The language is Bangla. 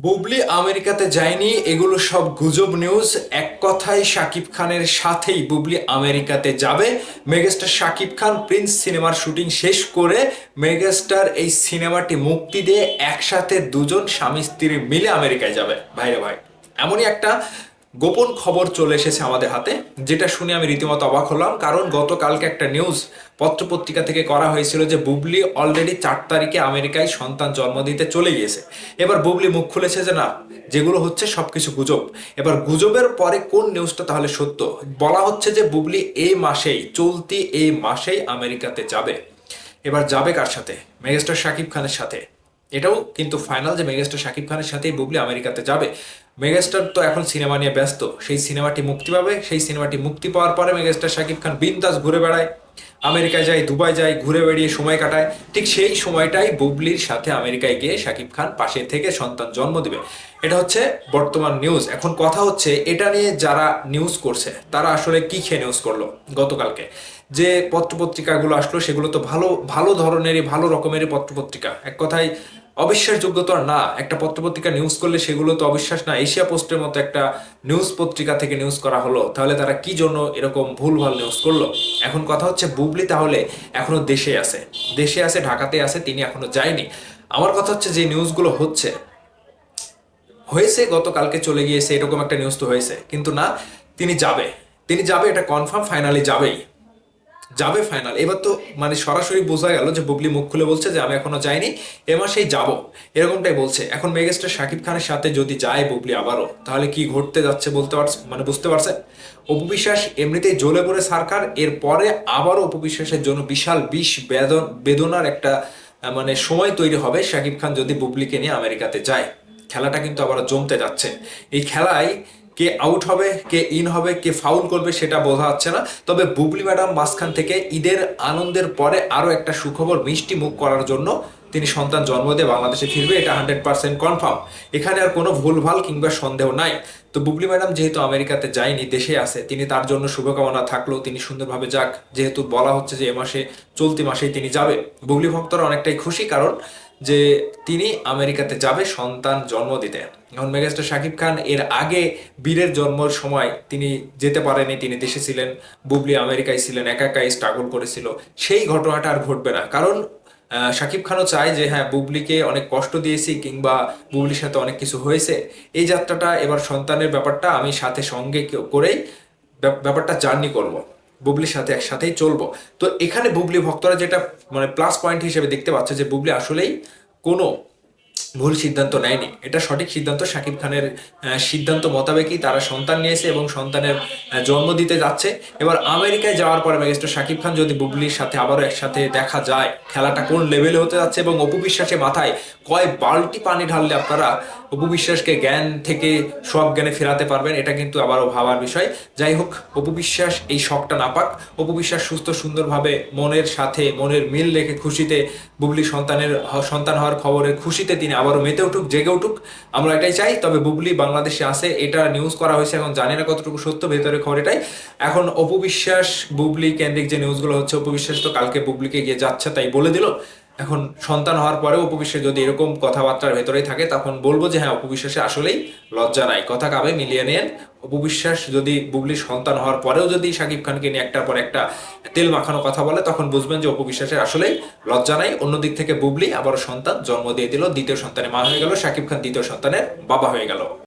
বুবলি আমেরিকাতে যায়নি, এগুলো সব গুজব নিউজ। এক কথায় শাকিব খানের সাথেই বুবলি আমেরিকাতে যাবে। মেগাস্টার শাকিব খান প্রিন্স সিনেমার শুটিং শেষ করে মেগাস্টার এই সিনেমাটি মুক্তি দিয়ে একসাথে দুজন স্বামী স্ত্রী মিলে আমেরিকায় যাবে। ভাইরে ভাই, এমনই একটা গোপন খবর চলে এসেছে আমাদের হাতে, যেটা শুনে আমি রীতিমতো অবাক হলাম। কারণ গতকালকে একটা নিউজ পত্রপত্রিকা থেকে করা হয়েছিল যে বুবলি অলরেডি 4 তারিখে আমেরিকায় সন্তান জন্ম দিতে চলে গিয়েছে। এবার বুবলি মুখ খুলেছে যে না, যেগুলো হচ্ছে সবকিছু গুজব। এবার গুজবের পরে কোন নিউজটা তাহলে সত্য? বলা হচ্ছে যে বুবলি এই মাসেই আমেরিকাতে যাবে। এবার যাবে কার সাথে? মেগাস্টার শাকিব খানের সাথে। এটাও কিন্তু ফাইনাল যে মেগাস্টার শাকিব খানের সাথেই বুবলি আমেরিকাতে যাবে। মেগাস্টার তো এখন সিনেমা নিয়ে ব্যস্ত, সেই সিনেমাটি মুক্তি পাবে। সেই সিনেমাটি মুক্তি পাওয়ার পরে মেগাস্টার শাকিব খান বিন্দাস ঘুরে বেড়ায়, আমেরিকায় যায়, দুবাই যায়, ঘুরে বেড়িয়ে সময় কাটায়। ঠিক সেই সময়টাই বুবলির সাথে আমেরিকায় গিয়ে শাকিব খান পাশে থেকে সন্তান জন্ম দিবে। এটা হচ্ছে বর্তমান নিউজ। এখন কথা হচ্ছে, এটা নিয়ে যারা নিউজ করছে তারা আসলে কি খেয়ে নিউজ করলো? গতকালকে যে পত্রপত্রিকাগুলো আসলো সেগুলো তো ভালো ভালো ধরনেরই, ভালো রকমেরই পত্রপত্রিকা। এক কথায় অবিশ্বাসযোগ্য তো আর না। একটা পত্রপত্রিকা নিউজ করলে সেগুলো তো অবিশ্বাস না। এশিয়া পোস্টের মতো একটা নিউজ পত্রিকা থেকে নিউজ করা হলো, তাহলে তারা কি জন্য এরকম ভুলভাল নিউজ করলো? এখন কথা হচ্ছে, বুবলি তাহলে এখনো দেশে আছে, ঢাকাতে আছে, তিনি এখনো যায়নি। আমার কথা হচ্ছে, যে নিউজগুলো হয়েছে গতকালকে চলে গিয়েছে, এরকম একটা নিউজ তো হয়েছে, কিন্তু না, তিনি যাবে, এটা কনফার্ম, ফাইনালি যাবে ফাইনাল। এবার তো মানে সরাসরি বোঝা গেল যে বুবলি মুখ খুলে বলছে যে আমি এখনো যাইনি, এ মাসেই যাব, এরকমটাই বলছে। এখন মেগাস্টার শাকিব খানের সাথে যদি যায় বুবলি আবারও, তাহলে কি ঘটতে যাচ্ছে বলতে পারছে, মানে বুঝতে পারছে। অপু বিশ্বাস এমনিতেই জ্বলে পড়ে সরকার, এরপরে আবারও অপু বিশ্বাসের জন্য বিশাল বেদনার একটা মানে সময় তৈরি হবে শাকিব খান যদি বুবলিকে নিয়ে আমেরিকাতে যায়। খেলাটা কিন্তু আবার জমতে যাচ্ছে। এই খেলায় কে আউট হবে, কে ইন হবে, কে ফাউল করবে সেটা বোঝা যাচ্ছে না। তবে বুবলি ম্যাডাম মাঝখান থেকে ঈদের আনন্দের পরে আরো একটা সুখবর মিষ্টি মুখ করার জন্য তিনি সন্তান জন্ম দিয়ে বাংলাদেশে ফিরবে, এটা 100% কনফার্ম। এখানে আর কোনো ভুলভাল কিংবা সন্দেহ নাই। তো বুবলি ম্যাডাম যেহেতু আমেরিকাতে যায়নি, দেশে আছে, তিনি তার জন্য শুভকামনা থাকলো, তিনি সুন্দরভাবে যাক। যেহেতু বলা হচ্ছে যে এ মাসে, চলতি মাসেই তিনি যাবে, বুবলি ভক্তরা অনেকটাই খুশি, কারণ যে তিনি আমেরিকাতে যাবে সন্তান জন্ম দিতে। এখন মেগাস্টার শাকিব খান এর আগে বীরের জন্মের সময় তিনি যেতে পারেনি, তিনি দেশে ছিলেন, বুবলি আমেরিকায় ছিলেন, একা একাই স্ট্রাগল করেছিল। সেই ঘটনাটা আর ঘটবে না, কারণ শাকিব খানও চায় যে হ্যাঁ, বুবলিকে অনেক কষ্ট দিয়েছি কিংবা বুবলির সাথে অনেক কিছু হয়েছে, এই যাত্রাটা এবার সন্তানের ব্যাপারটা আমি সাথে সঙ্গে করেই ব্যাপারটা জার্নি করব, বুবলির সাথে একসাথেই চলবো। তো এখানে বুবলি ভক্তরা যেটা মানে প্লাস পয়েন্ট হিসেবে দেখতে পাচ্ছে যে বুবলি আসলেই কোনো ভুল সিদ্ধান্ত নেয়নি, এটা সঠিক সিদ্ধান্ত। শাকিব খানের সিদ্ধান্ত মোতাবেকই তারা সন্তান নিয়েছে এবং সন্তানের জন্ম দিতে যাচ্ছে। এবার আমেরিকায় যাওয়ার পরে মেগাস্টার শাকিব খান যদি বুবলির সাথে আবারও একসাথে দেখা যায়, খেলাটা কোন লেভেলে হতে যাচ্ছে এবং অপু বিশ্বাসের মাথায় কয় বালতি পানি ঢাললে আপনারা অপু বিশ্বাসকে জ্ঞান থেকে সব জ্ঞানে ফেরাতে পারবেন, এটা কিন্তু আবারও ভাবার বিষয়। যাই হোক, অপু বিশ্বাস এই শখটা না পাক। অপু বিশ্বাস সুস্থ সুন্দরভাবে মনের সাথে মনের মিল রেখে খুশিতে বুবলি সন্তান হওয়ার খবরের খুশিতে তিনি আবারও মেতে উঠুক, জেগে উঠুক, আমরা এটাই চাই। তবে বুবলি বাংলাদেশে আসে, এটা নিউজ করা হয়েছে, এখন জানি না কতটুকু সত্য, ভেতরের খবর এটাই। এখন অপু বিশ্বাস বুবলি কেন্দ্রিক যে নিউজগুলো হচ্ছে, অপু বিশ্বাস তো কালকে বুবলিকে গিয়ে যাচ্ছে তাই বলে দিল। এখন সন্তান হওয়ার পরেও অপু বিশ্বাস যদি এরকম কথাবার্তার ভেতরেই থাকে, তখন বলবো যে হ্যাঁ, অপু বিশ্বাসে আসলেই লজ্জা নাই। কথা কাবে মিলিয়ে নেন। অপু বিশ্বাস যদি বুবলির সন্তান হওয়ার পরেও যদি শাকিব খানকে নিয়ে একটার পর একটা তেল মাখানো কথা বলে, তখন বুঝবেন যে অপু বিশ্বাসের আসলেই লজ্জা নাই। অন্যদিক থেকে বুবলি আবার সন্তান জন্ম দিয়ে দিল, দ্বিতীয় সন্তানের মা হয়ে গেল, শাকিব খান দ্বিতীয় সন্তানের বাবা হয়ে গেল।